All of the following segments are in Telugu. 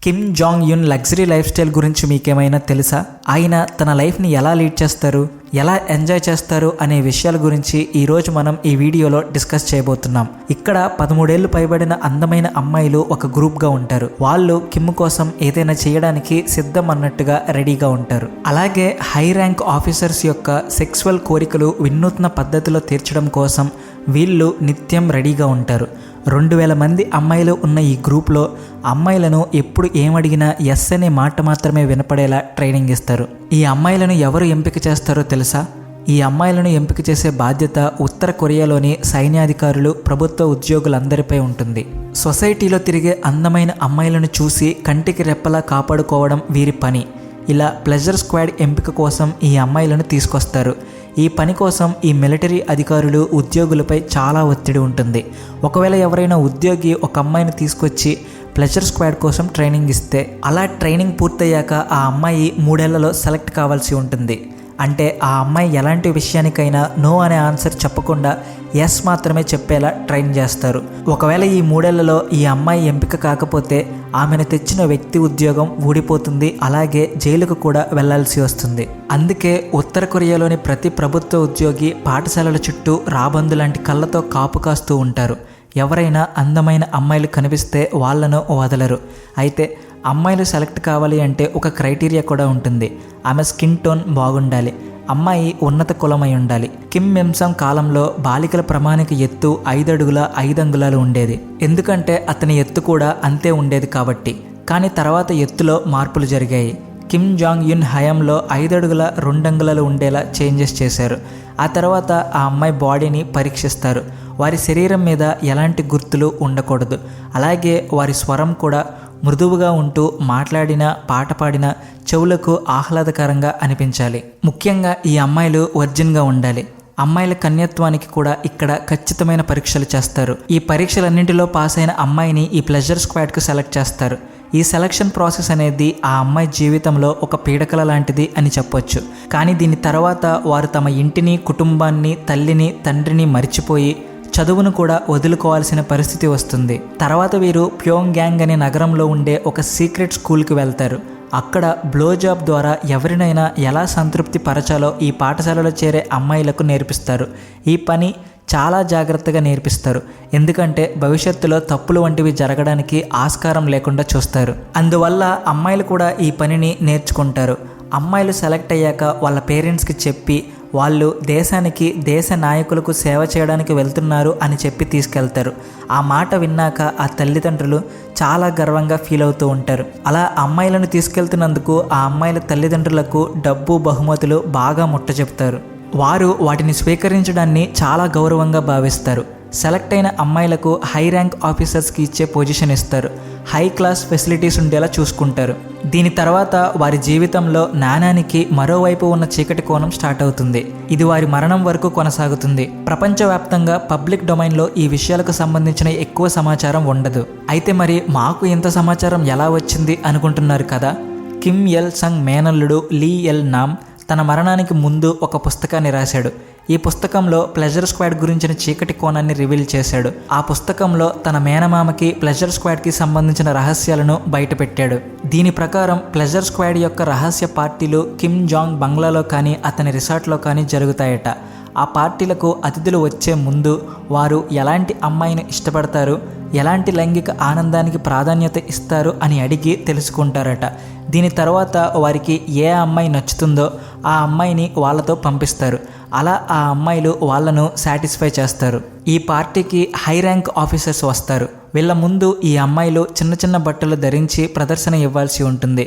Kim Jong Un luxury life style గురించి మీకేమైనా తెలుసా? ఆయన తన లైఫ్ని ఎలా లీడ్ చేస్తారు, ఎలా ఎంజాయ్ చేస్తారు అనే విషయాల గురించి ఈరోజు మనం ఈ వీడియోలో డిస్కస్ చేయబోతున్నాం. ఇక్కడ 13 ఏళ్లు పైబడిన అందమైన అమ్మాయిలు ఒక గ్రూప్గా ఉంటారు. వాళ్ళు కిమ్ కోసం ఏదైనా చేయడానికి సిద్ధం అన్నట్టుగా రెడీగా ఉంటారు. అలాగే హై ర్యాంక్ ఆఫీసర్స్ యొక్క సెక్సువల్ కోరికలు వినూత్న పద్ధతిలో తీర్చడం కోసం వీళ్ళు నిత్యం రెడీగా ఉంటారు. 2000 మంది అమ్మాయిలు ఉన్న ఈ గ్రూప్లో అమ్మాయిలను ఎప్పుడు ఏమడిగినా ఎస్ అనే మాట మాత్రమే వినపడేలా ట్రైనింగ్ ఇస్తారు. ఈ అమ్మాయిలను ఎవరు ఎంపిక చేస్తారో తెలుసా? ఈ అమ్మాయిలను ఎంపిక చేసే బాధ్యత ఉత్తర కొరియాలోని సైన్యాధికారులు, ప్రభుత్వ ఉద్యోగులందరిపై ఉంటుంది. సొసైటీలో తిరిగే అందమైన అమ్మాయిలను చూసి కంటికి రెప్పలా కాపాడుకోవడం వీరి పని. ఇలా ప్లెజర్ స్క్వాడ్ ఎంపిక కోసం ఈ అమ్మాయిలను తీసుకొస్తారు. ఈ పని కోసం ఈ మిలిటరీ అధికారులు, ఉద్యోగులపై చాలా ఒత్తిడి ఉంటుంది. ఒకవేళ ఎవరైనా ఉద్యోగి ఒక అమ్మాయిని తీసుకొచ్చి ప్లెజర్ స్క్వాడ్ కోసం ట్రైనింగ్ ఇస్తే, అలా ట్రైనింగ్ పూర్తయ్యాక ఆ అమ్మాయి 3 ఏళ్లలో సెలెక్ట్ కావాల్సి ఉంటుంది. అంటే ఆ అమ్మాయి ఎలాంటి విషయానికైనా నో అనే ఆన్సర్ చెప్పకుండా ఎస్ మాత్రమే చెప్పేలా ట్రైన్ చేస్తారు. ఒకవేళ ఈ 3 ఏళ్లలో ఈ అమ్మాయి ఎంపిక కాకపోతే ఆమెను తెచ్చిన వ్యక్తి ఉద్యోగం ఊడిపోతుంది. అలాగే జైలుకు కూడా వెళ్లాల్సి వస్తుంది. అందుకే ఉత్తర కొరియాలోని ప్రతి ప్రభుత్వ ఉద్యోగి పాఠశాలల చుట్టూ రాబందు లాంటి కళ్ళతో కాపు కాస్తూ ఉంటారు. ఎవరైనా అందమైన అమ్మాయిలు కనిపిస్తే వాళ్ళను వదలరు. అయితే అమ్మాయిలు సెలెక్ట్ కావాలి అంటే ఒక క్రైటీరియా కూడా ఉంటుంది. ఆమె స్కిన్ టోన్ బాగుండాలి, అమ్మాయి ఉన్నత కులమై ఉండాలి. కిమ్ మిమ్సం కాలంలో బాలికల ప్రామాణిక ఎత్తు 5 అడుగుల 5 అంగుళాలు ఉండేది. ఎందుకంటే అతని ఎత్తు కూడా అంతే ఉండేది కాబట్టి. కానీ తర్వాత ఎత్తులో మార్పులు జరిగాయి. కిమ్ జాంగ్ యున్ హయాంలో 5 అడుగుల 2 అంగుళాలు ఉండేలా చేంజెస్ చేశారు. ఆ తర్వాత ఆ అమ్మాయి బాడీని పరీక్షిస్తారు. వారి శరీరం మీద ఎలాంటి గుర్తులు ఉండకూడదు. అలాగే వారి స్వరం కూడా మృదువుగా ఉంటూ మాట్లాడినా, పాట పాడినా చెవులకు ఆహ్లాదకరంగా అనిపించాలి. ముఖ్యంగా ఈ అమ్మాయిలు వర్జిన్గా ఉండాలి. అమ్మాయిల కన్యత్వానికి కూడా ఇక్కడ ఖచ్చితమైన పరీక్షలు చేస్తారు. ఈ పరీక్షలన్నింటిలో పాస్ అయిన అమ్మాయిని ఈ ప్లెజర్ స్క్వాడ్కు సెలెక్ట్ చేస్తారు. ఈ సెలక్షన్ ప్రాసెస్ అనేది ఆ అమ్మాయి జీవితంలో ఒక పీడకల లాంటిది అని చెప్పొచ్చు. కానీ దీని తర్వాత వారు తమ ఇంటిని, కుటుంబాన్ని, తల్లిని, తండ్రిని మరిచిపోయి చదువును కూడా వదులుకోవాల్సిన పరిస్థితి వస్తుంది. తర్వాత వీరు ప్యోంగ్యాంగ్ అనే నగరంలో ఉండే ఒక సీక్రెట్ స్కూల్కి వెళ్తారు. అక్కడ బ్లో జాబ్ ద్వారా ఎవరినైనా ఎలా సంతృప్తి పరచాలో ఈ పాఠశాలలో చేరే అమ్మాయిలకు నేర్పిస్తారు. ఈ పని చాలా జాగ్రత్తగా నేర్పిస్తారు. ఎందుకంటే భవిష్యత్తులో తప్పులు వంటివి జరగడానికి ఆస్కారం లేకుండా చూస్తారు. అందువల్ల అమ్మాయిలు కూడా ఈ పనిని నేర్చుకుంటారు. అమ్మాయిలు సెలెక్ట్ అయ్యాక వాళ్ళ పేరెంట్స్కి చెప్పి వాళ్ళు దేశానికి, దేశ నాయకులకు సేవ చేయడానికి వెళ్తున్నారు అని చెప్పి తీసుకెళ్తారు. ఆ మాట విన్నాక ఆ తల్లిదండ్రులు చాలా గర్వంగా ఫీల్ అవుతూ ఉంటారు. అలా అమ్మాయిలను తీసుకెళ్తున్నందుకు ఆ అమ్మాయిల తల్లిదండ్రులకు డబ్బు, బహుమతులు బాగా ముట్టచెప్తారు. వారు వాటిని స్వీకరించడాన్ని చాలా గౌరవంగా భావిస్తారు. సెలెక్ట్ అయిన అమ్మాయిలకు హై ర్యాంక్ ఆఫీసర్స్కి ఇచ్చే పొజిషన్ ఇస్తారు. హై క్లాస్ ఫెసిలిటీస్ ఉండేలా చూసుకుంటారు. దీని తర్వాత వారి జీవితంలో నాణానికి మరోవైపు ఉన్న చీకటి కోణం స్టార్ట్ అవుతుంది. ఇది వారి మరణం వరకు కొనసాగుతుంది. ప్రపంచవ్యాప్తంగా పబ్లిక్ డొమైన్లో ఈ విషయాలకు సంబంధించిన ఎక్కువ సమాచారం ఉండదు. అయితే మరి మాకు ఇంత సమాచారం ఎలా వచ్చింది అనుకుంటున్నారు కదా? కిమ్ ఎల్ సంగ్ మేనల్లుడు లీ ఎల్ నామ్ తన మరణానికి ముందు ఒక పుస్తకాన్ని రాశాడు. ఈ పుస్తకంలో ప్లెజర్ స్క్వాడ్ గురించిన చీకటి కోణాన్ని రివీల్ చేశాడు. ఆ పుస్తకంలో తన మేనమామకి ప్లెజర్ స్క్వాడ్కి సంబంధించిన రహస్యాలను బయటపెట్టాడు. దీని ప్రకారం ప్లెజర్ స్క్వాడ్ యొక్క రహస్య పార్టీలు కిమ్ జాంగ్ బంగ్లాలో కానీ అతని రిసార్ట్లో కానీ జరుగుతాయట. ఆ పార్టీలకు అతిథులు వచ్చే ముందు వారు ఎలాంటి అమ్మాయిని ఇష్టపడతారు, ఎలాంటి లైంగిక ఆనందానికి ప్రాధాన్యత ఇస్తారు అని అడిగి తెలుసుకుంటారట. దీని తర్వాత వారికి ఏ అమ్మాయి నచ్చుతుందో ఆ అమ్మాయిని వాళ్ళతో పంపిస్తారు. అలా ఆ అమ్మాయిలు వాళ్ళను సాటిస్ఫై చేస్తారు. ఈ పార్టీకి హై ర్యాంక్ ఆఫీసర్స్ వస్తారు. వీళ్ళ ముందు ఈ అమ్మాయిలు చిన్న చిన్న బట్టలు ధరించి ప్రదర్శన ఇవ్వాల్సి ఉంటుంది.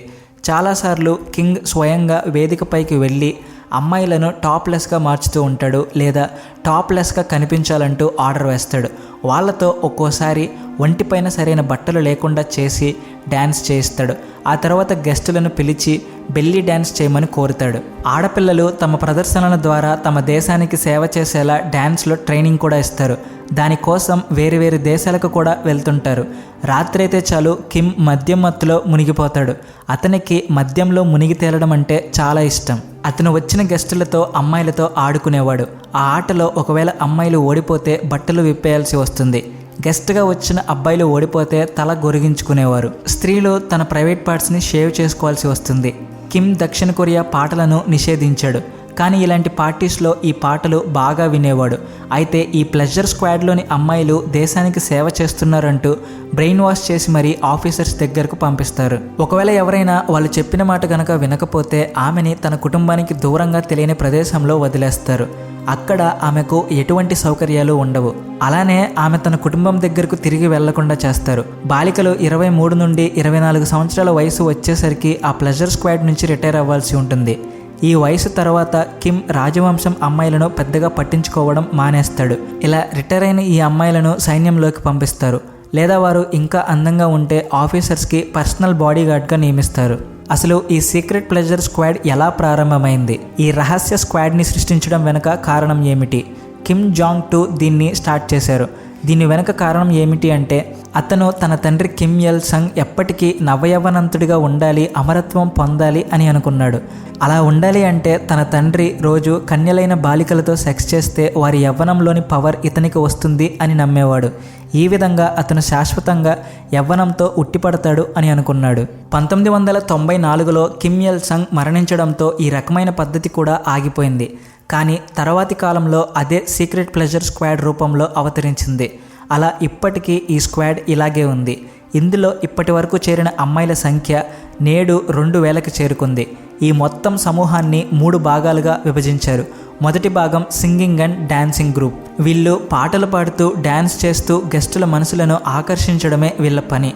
చాలాసార్లు కింగ్ స్వయంగా వేదికపైకి వెళ్ళి అమ్మాయిలను టాప్లెస్గా మార్చుతూ ఉంటాడు, లేదా టాప్లెస్గా కనిపించాలంటూ ఆర్డర్ వేస్తాడు. వాళ్ళతో ఒక్కోసారి ఒంటిపైన సరైన బట్టలు లేకుండా చేసి డ్యాన్స్ చేయిస్తాడు. ఆ తర్వాత గెస్టులను పిలిచి బెల్లీ డ్యాన్స్ చేయమని కోరుతాడు. ఆడపిల్లలు తమ ప్రదర్శనల ద్వారా తమ దేశానికి సేవ చేసేలా డ్యాన్స్లో ట్రైనింగ్ కూడా ఇస్తారు. దానికోసం వేరు వేరు దేశాలకు కూడా వెళ్తుంటారు. రాత్రి అయితే చాలు కిమ్ మద్యం మత్తులో మునిగిపోతాడు. అతనికి మద్యంలో మునిగి తేలడం అంటే చాలా ఇష్టం. అతను వచ్చిన గెస్టులతో, అమ్మాయిలతో ఆడుకునేవాడు. ఆ ఆటలో ఒకవేళ అమ్మాయిలు ఓడిపోతే బట్టలు విప్పేయాల్సి వస్తుంది. గెస్ట్గా వచ్చిన అబ్బాయిలు ఓడిపోతే తల గొరిగించుకునేవారు. స్త్రీలు తన ప్రైవేట్ పార్ట్స్ని షేవ్ చేసుకోవాల్సి వస్తుంది. కిమ్ దక్షిణ కొరియా పాటలను నిషేధించాడు, కానీ ఇలాంటి పార్టీస్లో ఈ పాటలు బాగా వినేవాడు. అయితే ఈ ప్లెజర్ స్క్వాడ్లోని అమ్మాయిలు దేశానికి సేవ చేస్తున్నారంటూ బ్రెయిన్ వాష్ చేసి మరీ ఆఫీసర్స్ దగ్గరకు పంపిస్తారు. ఒకవేళ ఎవరైనా వాళ్ళు చెప్పిన మాట కనుక వినకపోతే ఆమెని తన కుటుంబానికి దూరంగా తెలియని ప్రదేశంలో వదిలేస్తారు. అక్కడ ఆమెకు ఎటువంటి సౌకర్యాలు ఉండవు. అలానే ఆమె తన కుటుంబం దగ్గరకు తిరిగి వెళ్లకుండా చేస్తారు. బాలికలు 23 నుండి 24 సంవత్సరాల వయసు వచ్చేసరికి ఆ ప్లెజర్ స్క్వాడ్ నుంచి రిటైర్ అవ్వాల్సి ఉంటుంది. ఈ వయసు తర్వాత కిమ్ రాజవంశం అమ్మాయిలను పెద్దగా పట్టించుకోవడం మానేస్తాడు. ఇలా రిటైర్ అయిన ఈ అమ్మాయిలను సైన్యంలోకి పంపిస్తారు, లేదా వారు ఇంకా అందంగా ఉంటే ఆఫీసర్స్కి పర్సనల్ బాడీ గార్డ్గా నియమిస్తారు. అసలు ఈ సీక్రెట్ ప్లెజర్ స్క్వాడ్ ఎలా ప్రారంభమైంది? ఈ రహస్య స్క్వాడ్ని సృష్టించడం వెనుక కారణం ఏమిటి? కిమ్ జాంగ్ 2 దీన్ని స్టార్ట్ చేశారు. దీని వెనుక కారణం ఏమిటి అంటే, అతను తన తండ్రి కిమ్ యల్ సంగ్ ఎప్పటికీ నవయవనంతుడిగా ఉండాలి, అమరత్వం పొందాలి అని అనుకున్నాడు. అలా ఉండాలి అంటే తన తండ్రి రోజు కన్యలైన బాలికలతో సెక్స్ చేస్తే వారి యవ్వనంలోని పవర్ ఇతనికి వస్తుంది అని నమ్మేవాడు. ఈ విధంగా అతను శాశ్వతంగా యవ్వనంతో ఉట్టిపడతాడు అని అనుకున్నాడు. 1994లో కిమ్ యల్ సంగ్ మరణించడంతో ఈ రకమైన పద్ధతి కూడా ఆగిపోయింది. కానీ తర్వాతి కాలంలో అదే సీక్రెట్ ప్లెజర్ స్క్వాడ్ రూపంలో అవతరించింది. అలా ఇప్పటికీ ఈ స్క్వాడ్ ఇలాగే ఉంది. ఇందులో ఇప్పటి వరకు చేరిన అమ్మాయిల సంఖ్య నేడు 2000కి చేరుకుంది. ఈ మొత్తం సమూహాన్ని 3 భాగాలుగా విభజించారు. మొదటి భాగం సింగింగ్ అండ్ డాన్సింగ్ గ్రూప్. వీళ్ళు పాటలు పాడుతూ డ్యాన్స్ చేస్తూ గెస్టుల మనసులను ఆకర్షించడమే వీళ్ళ పని.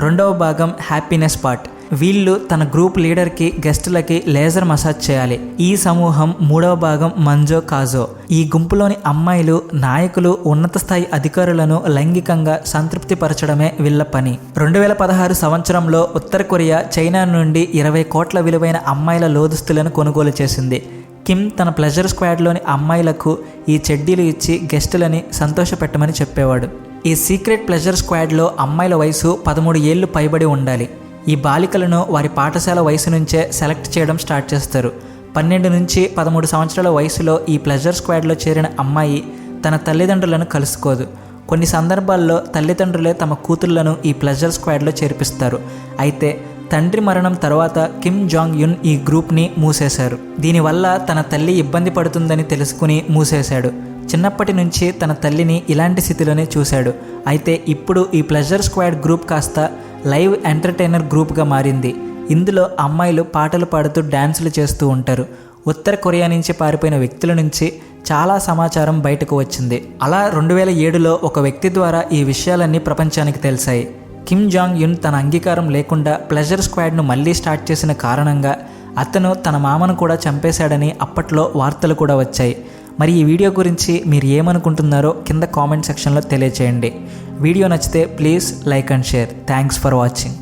రెండవ భాగం హ్యాపీనెస్ పార్ట్. వీళ్ళు తన గ్రూప్ లీడర్కి గెస్టులకి లేజర్ మసాజ్ చేయాలి. ఈ సమూహం మూడవ భాగం మంజో కాజో. ఈ గుంపులోని అమ్మాయిలు నాయకులు ఉన్నత స్థాయి అధికారులను లైంగికంగా సంతృప్తి పరచడమే వీళ్ళ పని. 2016 సంవత్సరంలో ఉత్తర కొరియా చైనా నుండి 20 కోట్ల విలువైన అమ్మాయిల లోదుస్తులను కొనుగోలు చేసింది. కిమ్ తన ప్లెజర్ స్క్వాడ్లోని అమ్మాయిలకు ఈ చెడ్డీలు ఇచ్చి గెస్టులని సంతోషపెట్టమని చెప్పేవాడు. ఈ సీక్రెట్ ప్లెజర్ స్క్వాడ్లో అమ్మాయిల వయసు 13 ఏళ్లు పైబడి ఉండాలి. ఈ బాలికలను వారి పాఠశాల వయసు నుంచే సెలెక్ట్ చేయడం స్టార్ట్ చేస్తారు. 12 నుంచి 13 సంవత్సరాల వయసులో ఈ ప్లెజర్ స్క్వాడ్లో చేరిన అమ్మాయి తన తల్లిదండ్రులను కలుసుకోదు. కొన్ని సందర్భాల్లో తల్లిదండ్రులే తమ కూతుళ్లను ఈ ప్లెజర్ స్క్వాడ్లో చేర్పిస్తారు. అయితే తండ్రి మరణం తర్వాత కిమ్ జాంగ్ యున్ ఈ గ్రూప్ని మూసేశారు. దీనివల్ల తన తల్లి ఇబ్బంది పడుతుందని తెలుసుకుని మూసేశాడు. చిన్నప్పటి నుంచి తన తల్లిని ఇలాంటి స్థితిలోనే చూశాడు. అయితే ఇప్పుడు ఈ ప్లెజర్ స్క్వాడ్ గ్రూప్ కాస్త లైవ్ ఎంటర్టైనర్ గ్రూప్గా మారింది. ఇందులో అమ్మాయిలు పాటలు పాడుతూ డ్యాన్సులు చేస్తూ ఉంటారు. ఉత్తర కొరియా నుంచి పారిపోయిన వ్యక్తుల నుంచి చాలా సమాచారం బయటకు వచ్చింది. అలా 2007లో ఒక వ్యక్తి ద్వారా ఈ విషయాలన్నీ ప్రపంచానికి తెలిసాయి. కిమ్ జాంగ్ యున్ తన అంగీకారం లేకుండా ప్లెజర్ స్క్వాడ్ను మళ్ళీ స్టార్ట్ చేసిన కారణంగా అతను తన మామను కూడా చంపేశాడని అప్పట్లో వార్తలు కూడా వచ్చాయి. మరి ఈ వీడియో గురించి మీరు ఏమనుకుంటున్నారో కింద కామెంట్ సెక్షన్లో తెలియచేయండి. వీడియో నచ్చితే please like and share. Thanks for watching.